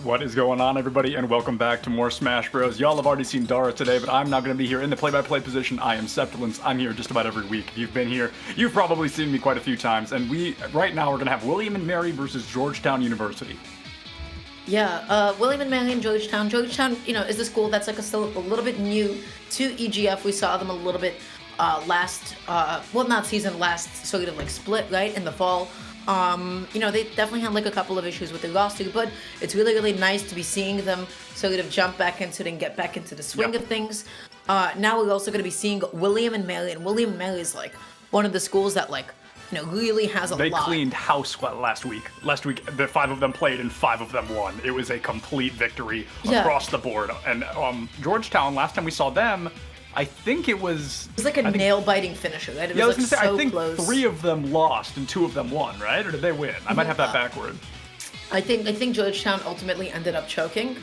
What is going on, everybody, and welcome back to more Smash Bros. Y'all have already seen Dara today, but I'm not going to be here in the play-by-play position. I am Septilence. I'm here just about every week. If you've been here, you've probably seen me quite a few times, and right now, we're going to have William and Mary versus Georgetown University. Yeah, William and Mary and Georgetown. Georgetown, is the school that's still a little bit new to EGF. We saw them a little bit last sort of split, right, in the fall. They definitely had a couple of issues with their roster, but it's really, really nice to be seeing them sort of jump back into it and get back into the swing of things. Now we're also going to be seeing William and Mary, and William and Mary is one of the schools that really has a lot. They cleaned house last week. Last week, the 5 of them played and 5 of them won. It was a complete victory across the board. And Georgetown, last time we saw them, I think it was... It was a nail-biting finisher, right? I was going to say, I think close. 3 of them lost and 2 of them won, right? Or did they win? I might have that backward. I think Georgetown ultimately ended up choking.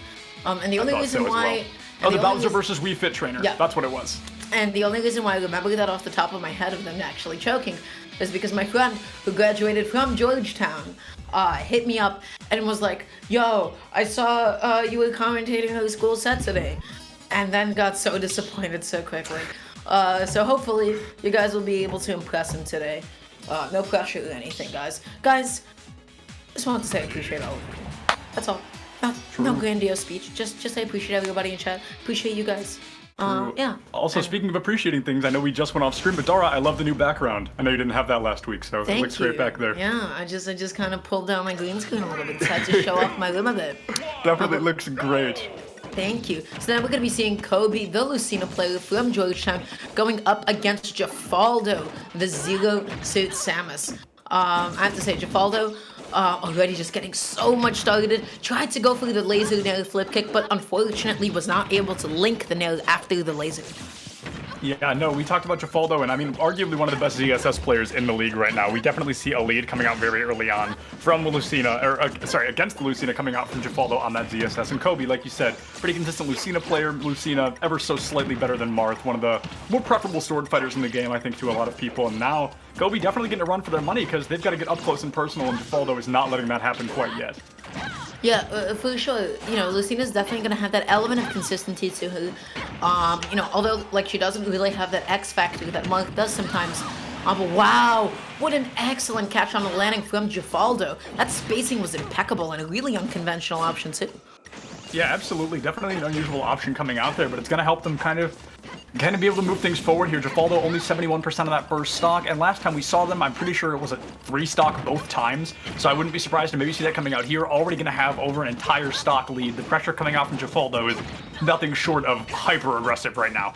And the only reason why... Well. The Bowser versus Wii Fit trainer. Yeah. That's what it was. And the only reason why I remember that off the top of my head of them actually choking is because my friend who graduated from Georgetown hit me up and was like, yo, I saw you were commentating on the school set today. And then got so disappointed so quickly. So hopefully you guys will be able to impress him today. No pressure or anything, guys. Guys, just wanted to say I appreciate all of you. That's all. No grandiose speech. Just I appreciate everybody in chat. Appreciate you guys. Yeah. Also, speaking of appreciating things, I know we just went off stream, but Dara, I love the new background. I know you didn't have that last week, so it looks great back there. Yeah, I just kind of pulled down my green screen a little bit, decided to show off my room a bit. Definitely looks great. Thank you. So now we're going to be seeing Coby, the Lucina player from Georgetown, going up against Jeffaldo, the Zero Suit Samus. I have to say, Jeffaldo already just getting so much started. Tried to go for the laser nair flip kick, but unfortunately was not able to link the nair after the laser. Yeah, no, we talked about Jeffaldo, and I mean, arguably one of the best ZSS players in the league right now. We definitely see a lead coming out very early on from Lucina, against the Lucina coming out from Jeffaldo on that ZSS. And Coby, like you said, pretty consistent Lucina player. Lucina ever so slightly better than Marth, one of the more preferable sword fighters in the game, I think, to a lot of people. And now, Coby definitely getting a run for their money because they've got to get up close and personal, and Jeffaldo is not letting that happen quite yet. Yeah, for sure. Lucina's definitely going to have that element of consistency to her. Although, she doesn't really have that X factor that Mark does sometimes. But wow, what an excellent catch on the landing from Jeffaldo. That spacing was impeccable and a really unconventional option, too. Yeah, absolutely. Definitely an unusual option coming out there, but it's going to help them kind of be able to move things forward here. Jeffaldo only 71% of that first stock, and last time we saw them, I'm pretty sure it was a 3 stock both times, so I wouldn't be surprised to maybe see that coming out here. Already going to have over an entire stock lead. The pressure coming out from Jeffaldo is nothing short of hyper-aggressive right now.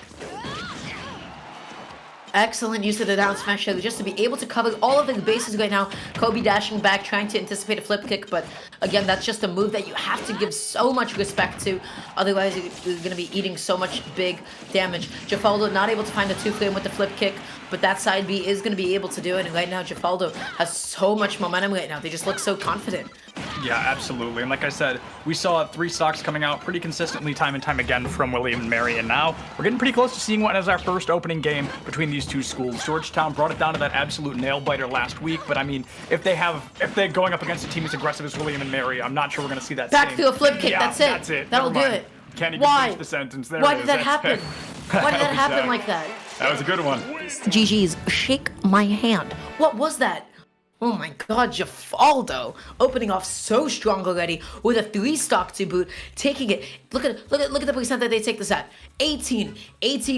Excellent use of the down smash just to be able to cover all of the bases right now. Coby dashing back, trying to anticipate a flip kick, but again, that's just a move that you have to give so much respect to. Otherwise, you're going to be eating so much big damage. Jeffaldo not able to find the 2-frame with the flip kick, but that side B is going to be able to do it. And right now, Jeffaldo has so much momentum right now. They just look so confident. Yeah, absolutely. And like I said, we saw 3 stocks coming out pretty consistently time and time again from William and Mary, and now we're getting pretty close to seeing what is our first opening game between these two schools. Georgetown brought it down to that absolute nail-biter last week, but I mean, if they're going up against a team as aggressive as William and Mary, I'm not sure we're going to see that back to a flip kick, yeah, that's it. That'll do it. Can't even finish the sentence. There Why did that happen? Why did that happen like that? That was a good one. GG's, shake my hand. What was that? Oh my god, Jeffaldo opening off so strong already with a 3 stock to boot, taking it. Look at the percent that they take this at. 18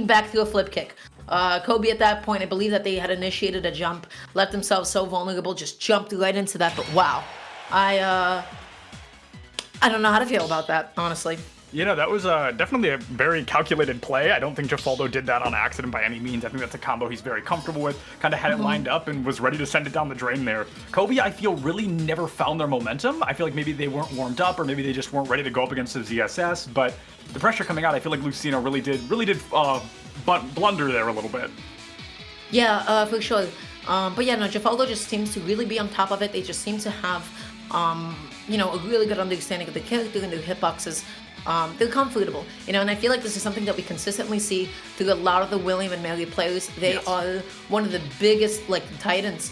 back through a flip kick. Coby at that point, I believe that they had initiated a jump, left themselves so vulnerable, just jumped right into that. But wow, I don't know how to feel about that, honestly. That was definitely a very calculated play. I don't think Jeffaldo did that on accident by any means. I think that's a combo he's very comfortable with. Kind of had it lined up and was ready to send it down the drain there. Coby, I feel, really never found their momentum. I feel like maybe they weren't warmed up or maybe they just weren't ready to go up against the ZSS. But the pressure coming out, I feel like Lucina really did blunder there a little bit. Yeah, for sure. But yeah, no, Jeffaldo just seems to really be on top of it. They just seem to have, a really good understanding of the character and their hitboxes. They're comfortable, and I feel like this is something that we consistently see through a lot of the William and Mary players. They are one of the biggest, titans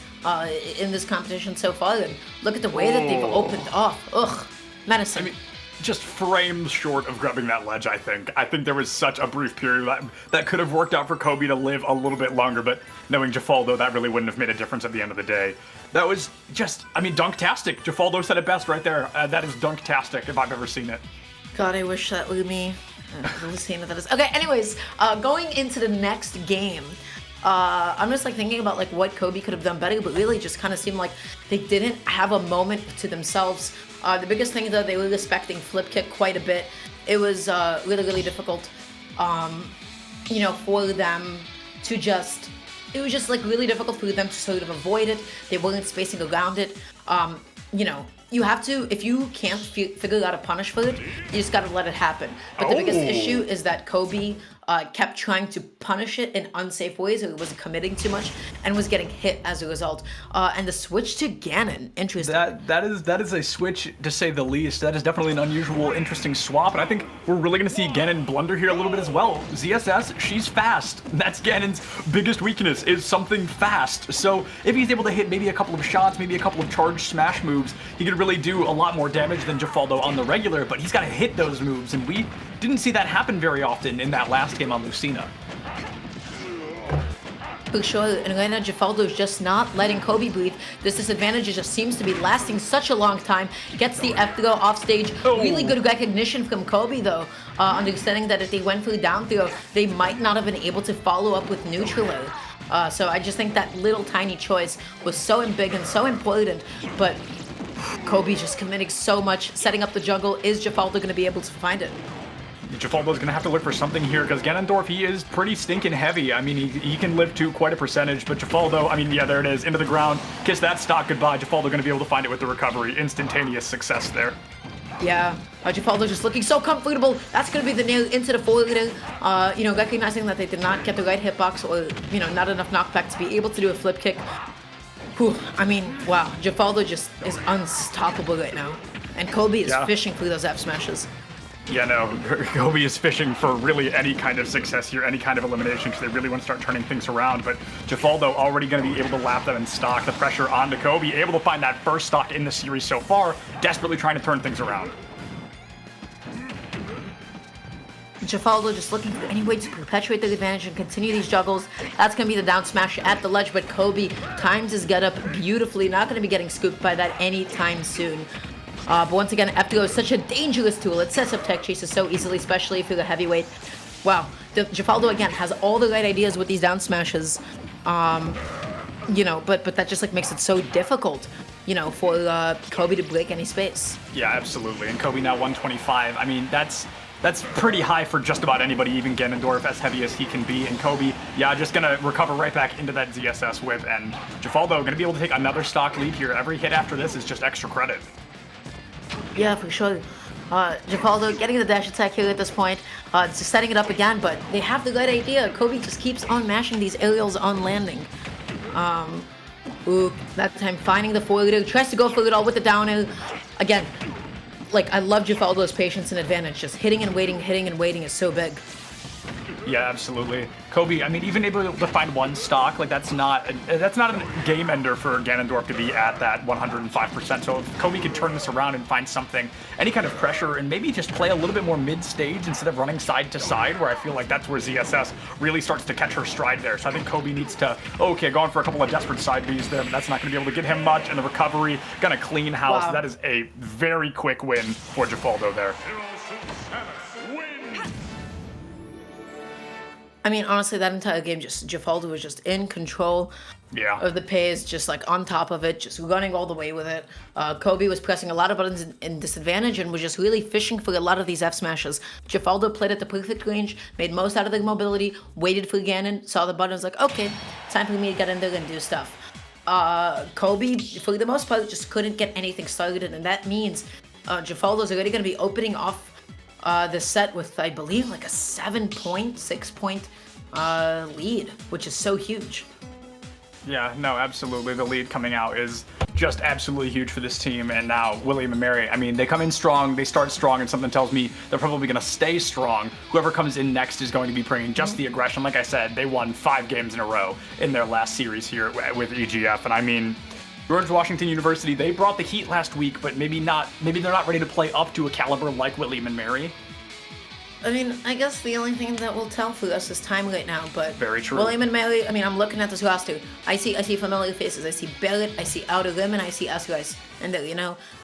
in this competition so far, and look at the way that they've opened off. Ugh, medicine. just frames short of grabbing that ledge, I think. I think there was such a brief period that could have worked out for Coby to live a little bit longer, but knowing Jeffaldo, that really wouldn't have made a difference at the end of the day. That was just, I mean, dunktastic. Jeffaldo said it best right there. That is dunktastic if I've ever seen it. God, I wish that was me. Lucina, that is. Okay, anyways, going into the next game, I'm just like thinking about like what Coby could have done better, but really just kind of seemed like they didn't have a moment to themselves. The biggest thing though, they were respecting flip kick quite a bit. It was really, really difficult, you know, for them to just, it was just like really difficult for them to sort of avoid it. They weren't spacing around it. You know, you have to, if you can't figure out a punish for it, you just gotta let it happen. But the biggest issue is that Coby kept trying to punish it in unsafe ways, or was committing too much, and was getting hit as a result. And the switch to Ganon, interesting. That is a switch, to say the least. That is definitely an unusual, interesting swap, and I think we're really going to see Ganon blunder here a little bit as well. ZSS, she's fast. That's Ganon's biggest weakness, is something fast. So if he's able to hit maybe a couple of shots, maybe a couple of charged smash moves, he could really do a lot more damage than Jeffaldo on the regular, but he's got to hit those moves, and we didn't see that happen very often in that last game on Lucina. For sure, and right now Jeffaldo is just not letting Coby breathe. This disadvantage just seems to be lasting such a long time. Gets the F throw off stage. Really good recognition from Coby though, understanding that if they went for the down throw, they might not have been able to follow up with neutral air. So I just think that little tiny choice was so big and so important, but Coby just committing so much, setting up the jungle. Is Jeffaldo going to be able to find it? Jeffaldo's going to have to look for something here, because Ganondorf, he is pretty stinking heavy. I mean, he can live to quite a percentage, but Jeffaldo, I mean, yeah, there it is, into the ground. Kiss that stock goodbye. Jeffaldo going to be able to find it with the recovery. Instantaneous success there. Yeah, Jeffaldo just looking so comfortable. That's going to be the nail into the forward. You know, recognizing that they did not get the right hitbox, or, you know, not enough knockback to be able to do a flip kick. Whew, I mean, wow, Jeffaldo just is unstoppable right now. And Coby is fishing for those F smashes. Yeah, no, Coby is fishing for really any kind of success here, any kind of elimination, because they really want to start turning things around. But Jeffaldo already going to be able to lap them in stock. The pressure onto Coby, able to find that first stock in the series so far, desperately trying to turn things around. Jeffaldo just looking for any way to perpetuate the advantage and continue these juggles. That's going to be the down smash at the ledge, but Coby times his get up beautifully. Not going to be getting scooped by that anytime soon. But once again, F-Throw is such a dangerous tool. It sets up tech chases so easily, especially if you're a heavyweight. Wow, Jeffaldo again has all the right ideas with these down smashes. You know, but that just like makes it so difficult, you know, for Coby to break any space. Yeah, absolutely. And Coby now 125. I mean, that's pretty high for just about anybody, even Ganondorf, as heavy as he can be. And Coby, yeah, just gonna recover right back into that ZSS whip. And Jeffaldo gonna be able to take another stock lead here. Every hit after this is just extra credit. Yeah, for sure. Jeffaldo getting the dash attack here at this point, just setting it up again, but they have the right idea. Coby just keeps on mashing these aerials on landing. Ooh, that time finding the forward air, tries to go for it all with the down air. Again, like, I love Jeffaldo's patience and advantage. Just hitting and waiting is so big. Yeah, absolutely. Coby, I mean, even able to find one stock, like that's not a game ender for Ganondorf to be at that 105%. So if Coby could turn this around and find something, any kind of pressure, and maybe just play a little bit more mid-stage instead of running side to side, where I feel like that's where ZSS really starts to catch her stride there. So I think Coby needs to, okay, going for a couple of desperate side Bs there, but that's not going to be able to get him much, and the recovery, gonna clean house. Wow. That is a very quick win for Jeffaldo there. I mean, honestly, that entire game, just Jeffaldo was just in control of the pace, just like on top of it, just running all the way with it. Coby was pressing a lot of buttons in disadvantage and was just really fishing for a lot of these F smashes. Jeffaldo played at the perfect range, made most out of the mobility, waited for Ganon, saw the buttons, like, okay, time for me to get in there and do stuff. Coby, for the most part, just couldn't get anything started, and that means Jeffaldo's already going to be opening off the set with, I believe, like a 6-point lead, which is so huge. Yeah, no, absolutely. The lead coming out is just absolutely huge for this team. And now William and Mary, I mean, they come in strong, they start strong, and something tells me they're probably going to stay strong. Whoever comes in next is going to be bringing just the aggression. Like I said, they won 5 games in a row in their last series here with EGF. And I mean, George Washington University, they brought the heat last week, but maybe they're not ready to play up to a caliber like William and Mary. I mean, I guess the only thing that will tell for us is time right now, but Very true. William and Mary, I mean, I'm looking at this roster. I see familiar faces. I see Barrett, I see Outer Rim, and I see S. Rice. And,